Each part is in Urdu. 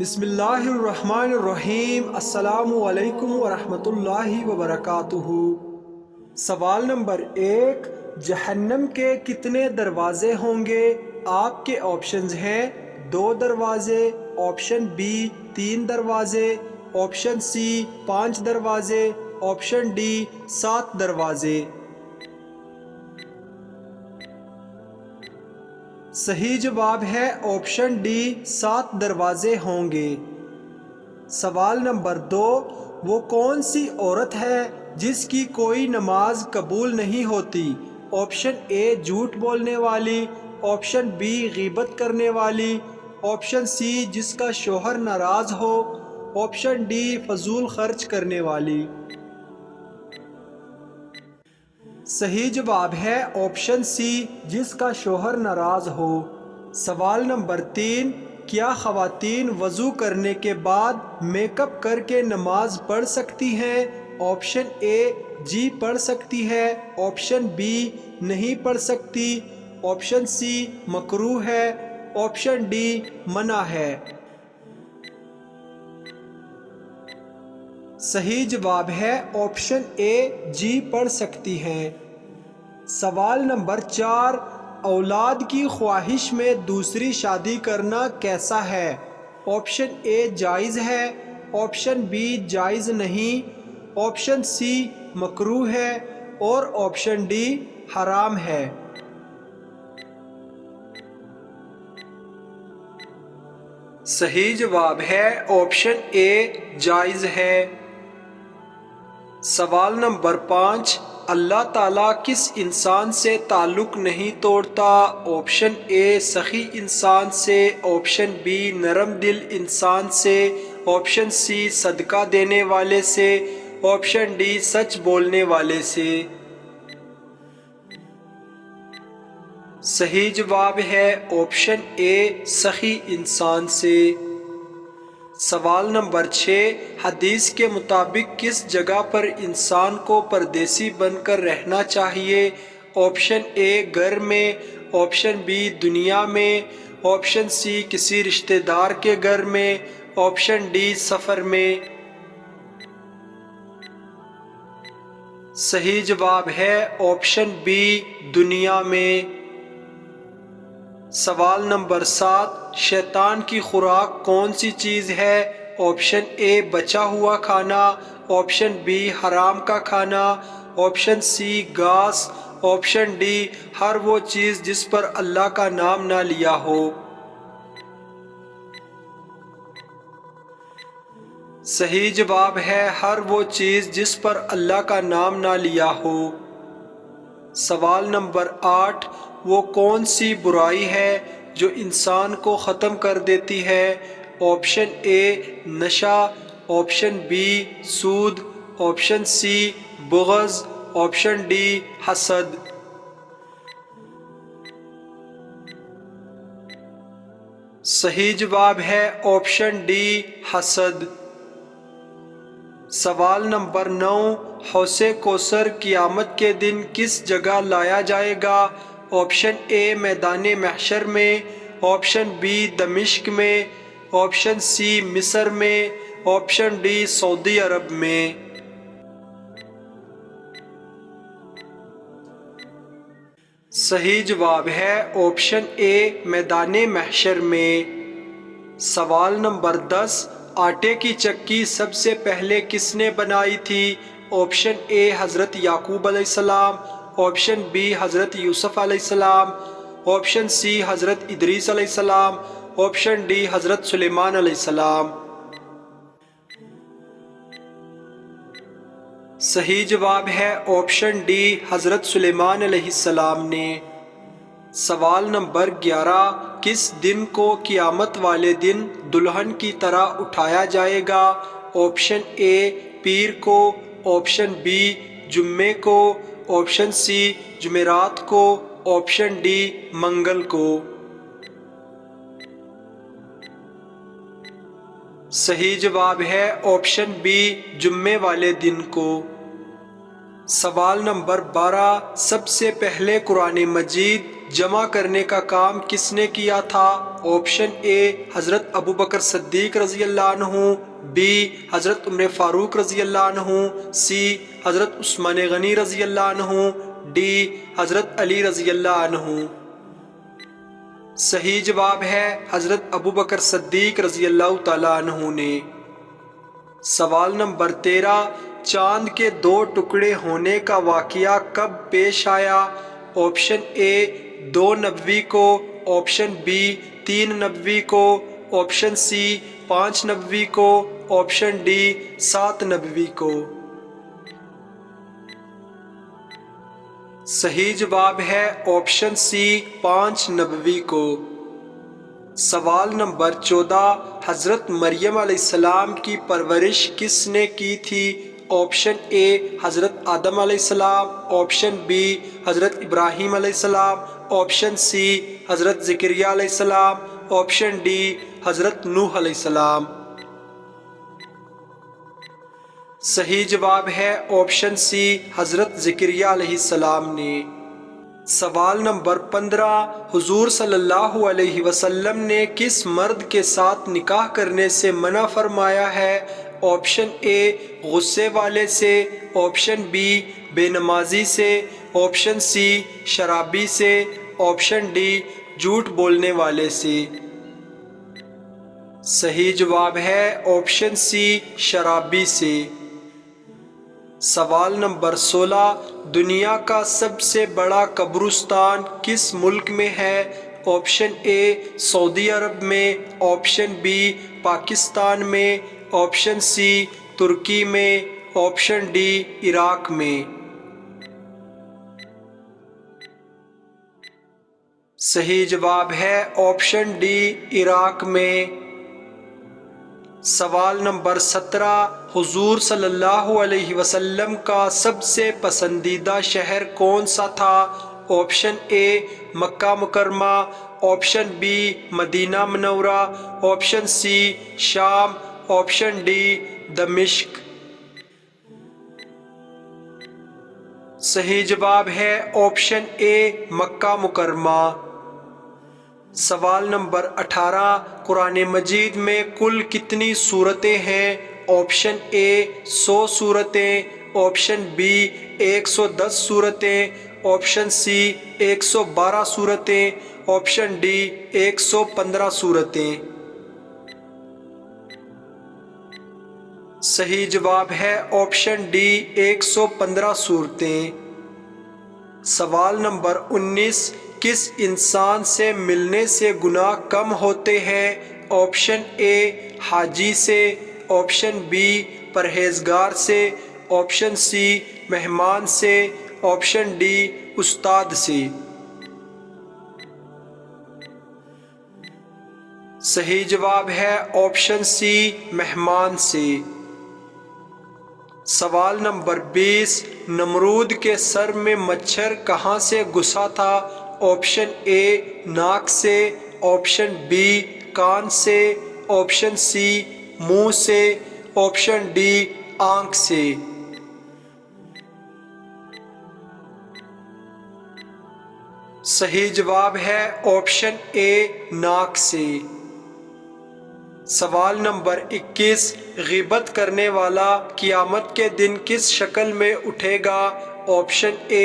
بسم اللہ الرحمن الرحیم۔ السلام علیکم ورحمۃ اللہ وبرکاتہ۔ سوال نمبر 1، جہنم کے کتنے دروازے ہوں گے؟ آپ کے آپشنز ہیں 2 دروازے، آپشن بی 3 دروازے، آپشن سی 5 دروازے، آپشن ڈی 7 دروازے۔ صحیح جواب ہے آپشن ڈی 7 دروازے ہوں گے۔ سوال نمبر 2، وہ کون سی عورت ہے جس کی کوئی نماز قبول نہیں ہوتی؟ آپشن اے جھوٹ بولنے والی، آپشن بی غیبت کرنے والی، آپشن سی جس کا شوہر ناراض ہو، آپشن ڈی فضول خرچ کرنے والی۔ صحیح جواب ہے آپشن سی جس کا شوہر ناراض ہو۔ سوال نمبر 3، کیا خواتین وضو کرنے کے بعد میک اپ کر کے نماز پڑھ سکتی ہیں؟ آپشن اے جی پڑھ سکتی ہے، آپشن بی نہیں پڑھ سکتی، آپشن سی مکروہ ہے، آپشن ڈی منع ہے۔ صحیح جواب ہے آپشن اے جی پڑھ سکتی ہیں۔ سوال نمبر 4، اولاد کی خواہش میں دوسری شادی کرنا کیسا ہے؟ آپشن اے جائز ہے، آپشن بی جائز نہیں، آپشن سی مکروہ ہے اور آپشن ڈی حرام ہے۔ صحیح جواب ہے آپشن اے جائز ہے۔ سوال نمبر 5، اللہ تعالیٰ کس انسان سے تعلق نہیں توڑتا؟ آپشن اے سخی انسان سے، آپشن بی نرم دل انسان سے، آپشن سی صدقہ دینے والے سے، آپشن ڈی سچ بولنے والے سے۔ صحیح جواب ہے آپشن اے سخی انسان سے۔ سوال نمبر 6، حدیث کے مطابق کس جگہ پر انسان کو پردیسی بن کر رہنا چاہیے؟ آپشن اے گھر میں، آپشن بی دنیا میں، آپشن سی کسی رشتہ دار کے گھر میں، آپشن ڈی سفر میں۔ صحیح جواب ہے آپشن بی دنیا میں۔ سوال نمبر 7، شیطان کی خوراک کون سی چیز ہے؟ آپشن اے بچا ہوا کھانا، آپشن بی حرام کا کھانا، آپشن سی گھاس، آپشن ڈی ہر وہ چیز جس پر اللہ کا نام نہ لیا ہو۔ صحیح جواب ہے ہر وہ چیز جس پر اللہ کا نام نہ لیا ہو۔ سوال نمبر 8، وہ کون سی برائی ہے جو انسان کو ختم کر دیتی ہے؟ آپشن اے نشہ، آپشن بی سود، آپشن سی بغض، آپشن ڈی حسد۔ صحیح جواب ہے آپشن ڈی حسد۔ سوال نمبر 9، حوض کوثر قیامت کے دن کس جگہ لایا جائے گا؟ آپشن اے میدان محشر میں، آپشن بی دمشق میں، آپشن سی مصر میں، آپشن ڈی سعودی عرب میں۔ صحیح جواب ہے آپشن اے میدان محشر میں۔ سوال نمبر 10، آٹے کی چکی سب سے پہلے کس نے بنائی تھی؟ آپشن اے حضرت یعقوب علیہ السلام، آپشن بی حضرت یوسف علیہ السلام، آپشن سی حضرت ادریس علیہ السلام، آپشن ڈی حضرت سلیمان علیہ السلام۔ صحیح جواب ہے آپشن ڈی حضرت سلیمان علیہ السلام نے۔ سوال نمبر 11، کس دن کو قیامت والے دن دلہن کی طرح اٹھایا جائے گا؟ آپشن اے پیر کو، آپشن بی جمعے کو، آپشن سی جمعرات کو، آپشن ڈی منگل کو۔ صحیح جواب ہے آپشن بی جمعے والے دن کو۔ سوال نمبر 12، سب سے پہلے قرآن مجید جمع کرنے کا کام کس نے کیا تھا؟ آپشن اے حضرت ابو بکر صدیق رضی اللہ عنہ، بی حضرت عمر فاروق رضی اللہ عنہ، سی حضرت عثمان غنی رضی اللہ عنہ، ڈی حضرت علی رضی اللہ عنہ۔ صحیح جواب ہے حضرت ابو بکر صدیق رضی اللہ تعالیٰ عنہ نے۔ سوال نمبر 13، چاند کے 2 ٹکڑے ہونے کا واقعہ کب پیش آیا؟ آپشن اے 2 نبوی کو، آپشن بی 3 نبوی کو، آپشن سی 5 نبوی کو، آپشن ڈی 7 نبوی کو۔ صحیح جواب ہے آپشن سی 5 نبوی کو۔ سوال نمبر 14، حضرت مریم علیہ السلام کی پرورش کس نے کی تھی؟ آپشن اے حضرت آدم علیہ السلام، آپشن بی حضرت ابراہیم علیہ السلام، آپشن سی حضرت زکریا علیہ السلام، آپشن ڈی حضرت نوح علیہ السلام۔ صحیح جواب ہے آپشن سی حضرت زکریا علیہ السلام نے۔ سوال نمبر 15، حضور صلی اللہ علیہ وسلم نے کس مرد کے ساتھ نکاح کرنے سے منع فرمایا ہے؟ آپشن اے غصے والے سے، آپشن بی بے نمازی سے، آپشن سی شرابی سے، آپشن ڈی جھوٹ بولنے والے سے۔ صحیح جواب ہے آپشن سی شرابی سے۔ سوال نمبر 16، دنیا کا سب سے بڑا قبرستان کس ملک میں ہے؟ آپشن اے سعودی عرب میں، آپشن بی پاکستان میں، آپشن سی ترکی میں، آپشن ڈی عراق میں۔ صحیح جواب ہے آپشن ڈی عراق میں۔ سوال نمبر 17، حضور صلی اللہ علیہ وسلم کا سب سے پسندیدہ شہر کون سا تھا؟ آپشن اے مکہ مکرمہ، آپشن بی مدینہ منورہ، آپشن سی شام، آپشن ڈی دمشق۔ صحیح جواب ہے آپشن اے مکہ مکرمہ۔ سوال نمبر 18، قرآن مجید میں کل کتنی سورتیں ہیں؟ آپشن اے 100 سورتیں، آپشن بی 110 سورتیں، آپشن سی 112 سورتیں، آپشن ڈی 115 سورتیں۔ صحیح جواب ہے آپشن ڈی 115 سورتیں۔ سوال نمبر 19، کس انسان سے ملنے سے گناہ کم ہوتے ہیں؟ آپشن اے حاجی سے، آپشن بی پرہیزگار سے، آپشن سی مہمان سے، آپشن ڈی استاد سے۔ صحیح جواب ہے آپشن سی مہمان سے۔ سوال نمبر 20، نمرود کے سر میں مچھر کہاں سے گھسا تھا؟ آپشن اے ناک سے، آپشن بی کان سے، آپشن سی منہ سے، آپشن ڈی آنکھ سے۔ صحیح جواب ہے آپشن اے ناک سے۔ سوال نمبر 21، غیبت کرنے والا قیامت کے دن کس شکل میں اٹھے گا؟ آپشن اے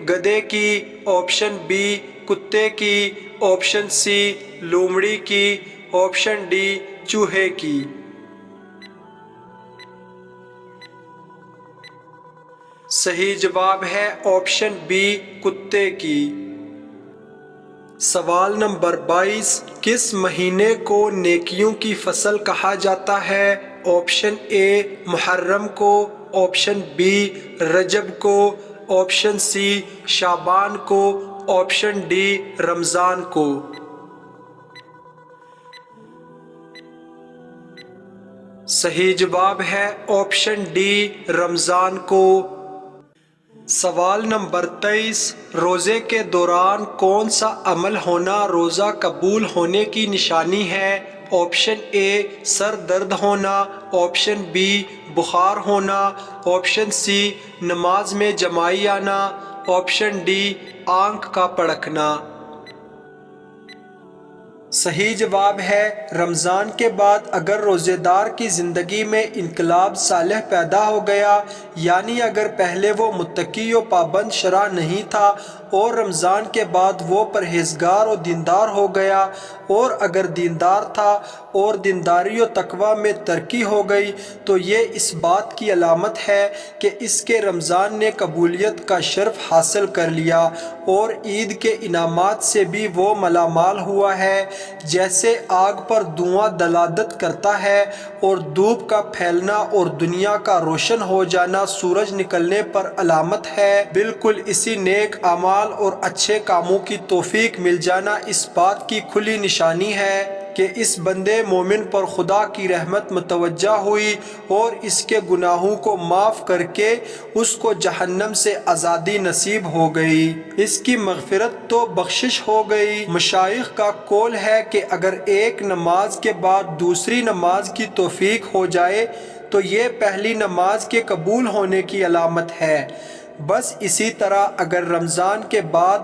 گدھے کی، آپشن بی کتے کی، آپشن سی لومڑی کی، آپشن ڈی چوہے کی۔ صحیح جواب ہے آپشن بی کتے کی۔ سوال نمبر 22، کس مہینے کو نیکیوں کی فصل کہا جاتا ہے؟ آپشن اے محرم کو، آپشن بی رجب کو، آپشن سی شعبان کو، آپشن ڈی رمضان کو۔ صحیح جواب ہے آپشن ڈی رمضان کو۔ سوال نمبر 23، روزے کے دوران کون سا عمل ہونا روزہ قبول ہونے کی نشانی ہے؟ آپشن اے سر درد ہونا، آپشن بی بخار ہونا، آپشن سی نماز میں جمائی آنا، آپشن ڈی آنکھ کا پڑکنا۔ صحیح جواب ہے رمضان کے بعد اگر روزے دار کی زندگی میں انقلاب صالح پیدا ہو گیا، یعنی اگر پہلے وہ متقی و پابند شرع نہیں تھا اور رمضان کے بعد وہ پرہیزگار و دیندار ہو گیا، اور اگر دیندار تھا اور دینداری و تقوی میں ترقی ہو گئی، تو یہ اس بات کی علامت ہے کہ اس کے رمضان نے قبولیت کا شرف حاصل کر لیا اور عید کے انعامات سے بھی وہ مالامال ہوا ہے، جیسے آگ پر دھواں دلالت کرتا ہے اور دھوپ کا پھیلنا اور دنیا کا روشن ہو جانا سورج نکلنے پر علامت ہے۔ بالکل اسی نیک اعمال اور اچھے کاموں کی توفیق مل جانا اس بات کی کھلی نشانی ہے کہ اس بندے مومن پر خدا کی رحمت متوجہ ہوئی اور اس کے گناہوں کو معاف کر کے اس کو جہنم سے آزادی نصیب ہو گئی، اس کی مغفرت تو بخشش ہو گئی۔ مشائخ کا قول ہے کہ اگر ایک نماز کے بعد دوسری نماز کی توفیق ہو جائے تو یہ پہلی نماز کے قبول ہونے کی علامت ہے۔ بس اسی طرح اگر رمضان کے بعد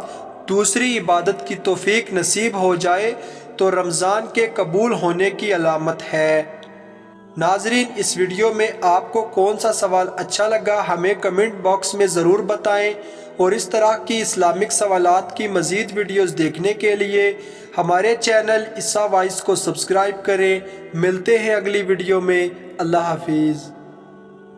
دوسری عبادت کی توفیق نصیب ہو جائے تو رمضان کے قبول ہونے کی علامت ہے۔ ناظرین، اس ویڈیو میں آپ کو کون سا سوال اچھا لگا ہمیں کمنٹ باکس میں ضرور بتائیں، اور اس طرح کی اسلامک سوالات کی مزید ویڈیوز دیکھنے کے لیے ہمارے چینل عیسیٰ وائس کو سبسکرائب کریں۔ ملتے ہیں اگلی ویڈیو میں۔ اللہ حافظ۔